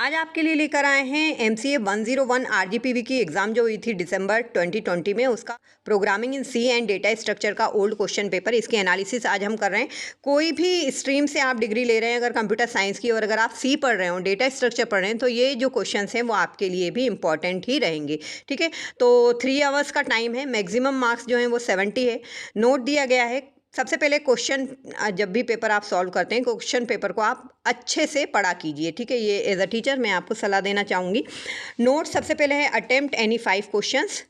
आज आपके लिए लेकर आए हैं MCA 101 RGPV की एग्ज़ाम जो हुई थी दिसंबर 2020 में, उसका programming in C and data structure का ओल्ड क्वेश्चन पेपर, इसकी एनालिसिस आज हम कर रहे हैं। कोई भी स्ट्रीम से आप डिग्री ले रहे हैं, अगर कंप्यूटर साइंस की, और अगर आप सी पढ़ रहे हो, डेटा स्ट्रक्चर पढ़ रहे हैं, तो ये जो क्वेश्चन हैं वो आपके लिए भी इंपॉर्टेंट ही रहेंगे। ठीक है, तो 3 आवर्स का टाइम है, मैक्सिमम मार्क्स जो हैं वो 70 है। नोट दिया गया है। सबसे पहले क्वेश्चन, जब भी पेपर आप सॉल्व करते हैं, क्वेश्चन पेपर को आप अच्छे से पढ़ा कीजिए। ठीक है, ये एज अ टीचर मैं आपको सलाह देना चाहूँगी। नोट सबसे पहले है अटेम्प्ट एनी 5 क्वेश्चंस।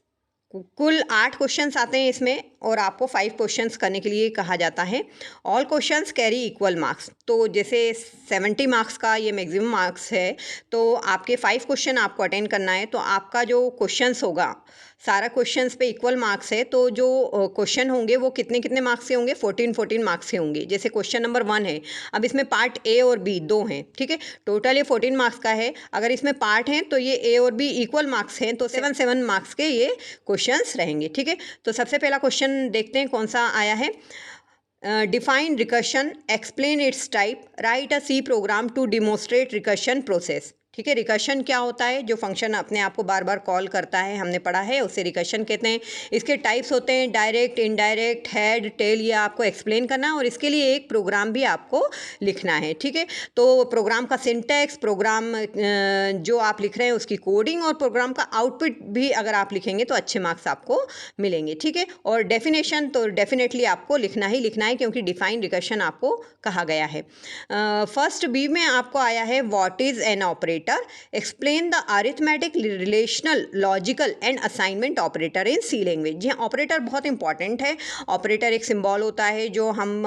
कुल 8 क्वेश्चंस आते हैं इसमें और आपको 5 क्वेश्चंस करने के लिए कहा जाता है। All questions carry equal marks. तो जैसे 70 मार्क्स का ये मैक्सिमम मार्क्स है, तो आपके 5 क्वेश्चन आपको अटेंड करना है। तो आपका जो क्वेश्चंस होगा, सारा क्वेश्चंस पे इक्वल मार्क्स है, तो जो क्वेश्चन होंगे वो कितने कितने मार्क्स से होंगे, 14 मार्क्स से होंगे। जैसे क्वेश्चन नंबर 1 है, अब इसमें पार्ट ए और बी दो हैं। ठीक है, टोटल ये 14 मार्क्स का है। अगर इसमें पार्ट हैं तो ये ए और बी इक्वल मार्क्स हैं, तो 7 मार्क्स के ये क्वेश्चंस रहेंगे। ठीक है, तो सबसे पहला क्वेश्चन देखते हैं कौन सा आया है। Define recursion, explain its type, write a C program to demonstrate recursion process. ठीक है, रिकर्शन क्या होता है? जो फंक्शन अपने आप को बार बार कॉल करता है, हमने पढ़ा है, उसे रिकर्शन कहते हैं। इसके टाइप्स होते हैं डायरेक्ट, इनडायरेक्ट, हेड, टेल, ये आपको एक्सप्लेन करना है और इसके लिए एक प्रोग्राम भी आपको लिखना है। ठीक है, तो प्रोग्राम का सिंटैक्स, प्रोग्राम जो आप लिख रहे हैं उसकी कोडिंग और प्रोग्राम का आउटपुट भी अगर आप लिखेंगे तो अच्छे मार्क्स आपको मिलेंगे। ठीक है, और डेफिनेशन तो डेफिनेटली आपको लिखना ही लिखना है, क्योंकि डिफाइन रिकर्शन आपको कहा गया है। फर्स्ट बी में आपको आया है what is an operator, explain the arithmetic, relational, logical and assignment operator in C language. जी, ऑपरेटर बहुत इंपॉर्टेंट है। ऑपरेटर एक सिंबल होता है जो हम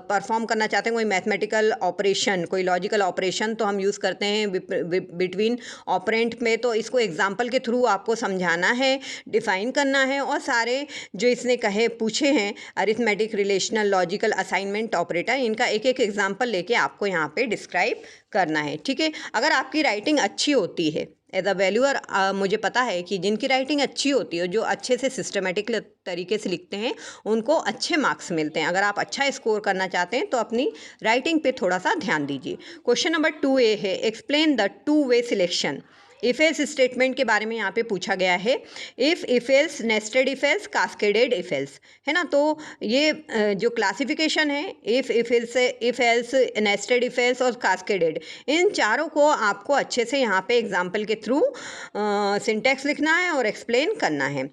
परफॉर्म करना चाहते हैं, कोई मैथमेटिकल ऑपरेशन, कोई लॉजिकल ऑपरेशन, तो हम यूज़ करते हैं बिटवीन ऑपरेंट में। तो इसको एग्जाम्पल के थ्रू आपको समझाना है, डिफाइन करना है, और सारे जो इसने कहे पूछे हैं, arithmetic, relational, logical, assignment operator, इनका एक एक एग्जाम्पल लेके आपको यहाँ पे डिस्क्राइब करना है। ठीक है, अगर आपकी राइटिंग अच्छी होती है एज अ वैल्यूअर, मुझे पता है कि जिनकी राइटिंग अच्छी होती है, जो अच्छे से सिस्टमेटिक तरीके से लिखते हैं, उनको अच्छे मार्क्स मिलते हैं। अगर आप अच्छा स्कोर करना चाहते हैं तो अपनी राइटिंग पे थोड़ा सा ध्यान दीजिए। क्वेश्चन नंबर 2A है explain the two way selection. If else statement के बारे में यहाँ पे पूछा गया है। If else, nested if else, cascaded if else, है ना। तो ये जो क्लासिफिकेशन है, if else, nested if else और कास्केडेड, इन चारों को आपको अच्छे से यहाँ पे एग्जाम्पल के थ्रू सिंटैक्स लिखना है और एक्सप्लेन करना है।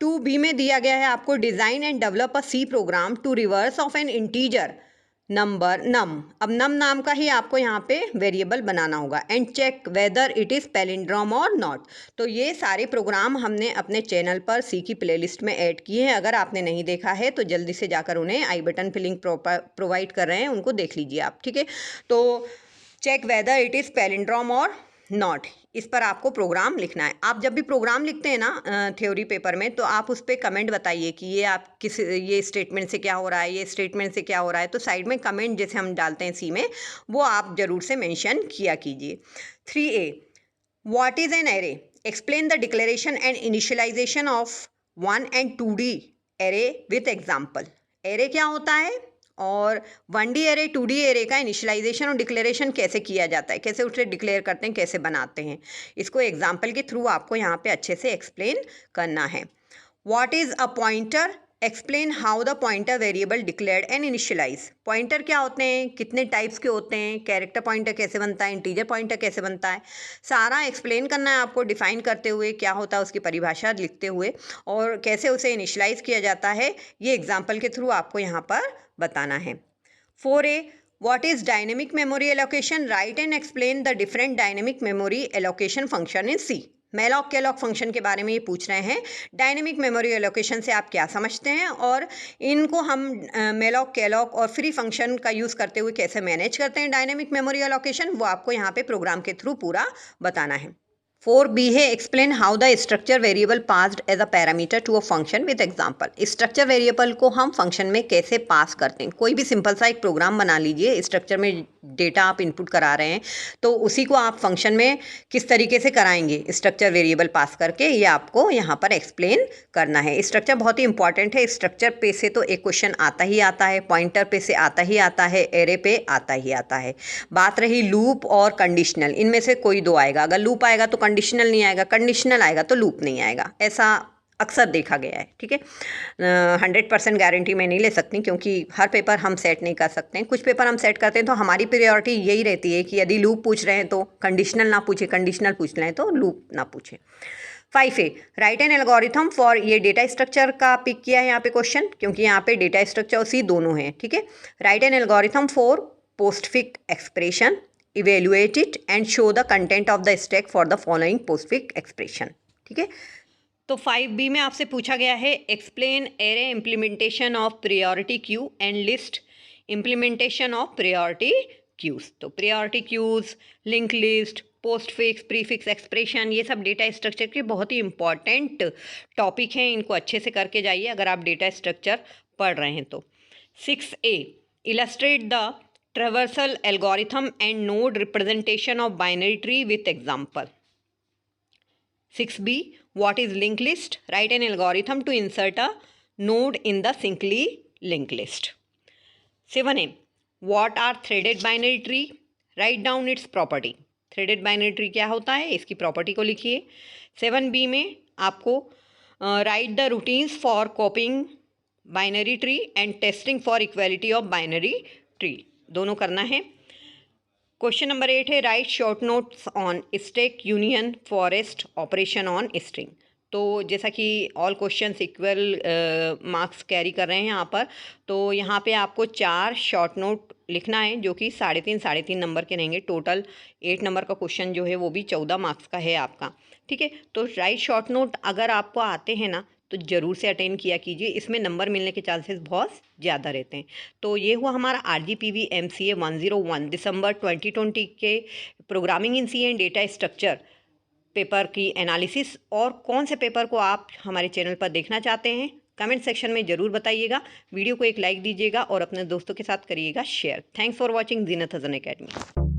2B में दिया गया है आपको design and develop a C program to reverse of an integer number num. अब नम नाम का ही आपको यहाँ पे वेरिएबल बनाना होगा। And check whether it is palindrome और नॉट। तो ये सारे प्रोग्राम हमने अपने चैनल पर सी की प्लेलिस्ट में ऐड किए हैं। अगर आपने नहीं देखा है तो जल्दी से जाकर उन्हें आई बटन पे लिंक प्रोवाइड कर रहे हैं, उनको देख लीजिए आप। ठीक है, तो check whether it is palindrome और नॉट, इस पर आपको प्रोग्राम लिखना है। आप जब भी प्रोग्राम लिखते हैं ना थ्योरी पेपर में, तो आप उस पर कमेंट बताइए कि ये आप किस, ये स्टेटमेंट से क्या हो रहा है, ये स्टेटमेंट से क्या हो रहा है। तो साइड में कमेंट जैसे हम डालते हैं सी में, वो आप ज़रूर से मेंशन किया कीजिए। 3A what is an array, explain the declaration and initialization of 1 and 2D array with example. Array क्या होता है और 1D एरे, 2D एरे का इनिशियलाइजेशन और डिक्लेरेशन कैसे किया जाता है, कैसे उसे डिक्लेयर करते हैं, कैसे बनाते हैं, इसको एग्जाम्पल के थ्रू आपको यहाँ पे अच्छे से एक्सप्लेन करना है। What is a pointer, explain how the pointer variable declared and initialize. Pointer क्या होते हैं, कितने टाइप्स के होते हैं, कैरेक्टर पॉइंटर कैसे बनता है, इंटीजर पॉइंटर कैसे बनता है, सारा एक्सप्लेन करना है आपको, डिफाइन करते हुए क्या होता है उसकी परिभाषा लिखते हुए, और कैसे उसे इनिशियलाइज किया जाता है, ये एग्जाम्पल के थ्रू आपको यहाँ पर बताना है। 4A what is dynamic memory allocation, write and explain the different dynamic memory allocation function in C. Malloc calloc function के बारे में ये पूछ रहे हैं। डायनेमिक मेमोरी एलोकेशन से आप क्या समझते हैं और इनको हम मेलॉक कैलॉक और फ्री फंक्शन का यूज़ करते हुए कैसे मैनेज करते हैं डायनेमिक मेमोरी एलोकेशन, वो आपको यहाँ पे प्रोग्राम के थ्रू पूरा बताना है। 4B है explain how the structure variable passed as a parameter to a function with example. Structure variable को हम फंक्शन में कैसे पास करते हैं। कोई भी सिंपल सा एक प्रोग्राम बना लीजिए, स्ट्रक्चर में डेटा आप इनपुट करा रहे हैं तो उसी को आप फंक्शन में किस तरीके से कराएंगे स्ट्रक्चर वेरिएबल पास करके, ये आपको यहाँ पर एक्सप्लेन करना है। स्ट्रक्चर बहुत ही इंपॉर्टेंट है। स्ट्रक्चर पे से तो एक क्वेश्चन आता ही आता है, पॉइंटर पे से आता ही आता है, एरे पे आता ही आता है। बात रही लूप और कंडीशनल, इनमें से कोई दो आएगा। अगर लूप आएगा तो कंडीशनल नहीं आएगा, कंडीशनल आएगा तो लूप नहीं आएगा, ऐसा अक्सर देखा गया है। ठीक है, 100% गारंटी मैं नहीं ले सकती क्योंकि हर पेपर हम सेट नहीं कर सकते हैं। कुछ पेपर हम सेट करते हैं तो हमारी प्रायोरिटी यही रहती है कि यदि लूप पूछ रहे हैं तो कंडीशनल ना पूछे, कंडीशनल पूछ रहे हैं तो लूप ना पूछे। 5A right an algorithm for, ये डेटा स्ट्रक्चर का पिक किया है यहाँ पे क्वेश्चन, क्योंकि यहाँ पे डेटा स्ट्रक्चर उसी दोनों हैं। ठीक है, write an algorithm for postfix expression, evaluate it and show the content of the stack for the following postfix expression. ठीक है, तो 5B में आपसे पूछा गया है explain array implementation of priority queue and list implementation of priority queues. तो priority queues, link list, postfix, prefix expression, ये सब डेटा स्ट्रक्चर के बहुत ही इंपॉर्टेंट टॉपिक हैं। इनको अच्छे से करके जाइए अगर आप डेटा स्ट्रक्चर पढ़ रहे हैं तो। 6A illustrate the traversal algorithm and node representation of binary tree with example. 6B what is linked list? Write an algorithm to insert a node in the syncly linked list. 7A what are threaded binary tree? Write down its property. Threaded binary tree क्या होता है, इसकी property को लिखिए। 7B में आपको write the routines for copying binary tree and testing for equality of binary tree, दोनों करना है। क्वेश्चन नंबर 8 है right short notes on stack union forest operation on string. तो जैसा कि all questions equal marks carry कर रहे हैं यहाँ पर, तो यहाँ पे आपको 4 शॉर्ट नोट लिखना है जो कि 3.5 नंबर के रहेंगे। टोटल 8 नंबर का क्वेश्चन जो है वो भी 14 मार्क्स का है आपका। ठीक है, तो राइट शॉर्ट नोट अगर आपको आते हैं ना तो ज़रूर से अटेंड किया कीजिए, इसमें नंबर मिलने के चांसेस बहुत ज़्यादा रहते हैं। तो ये हुआ हमारा RGPV MCA 101 दिसंबर 2020 के programming in C and data structure paper की एनालिसिस। और कौन से पेपर को आप हमारे चैनल पर देखना चाहते हैं कमेंट सेक्शन में ज़रूर बताइएगा। वीडियो को एक लाइक दीजिएगा और अपने दोस्तों के साथ करिएगा share. Thanks for watching Zeenat Hasan academy.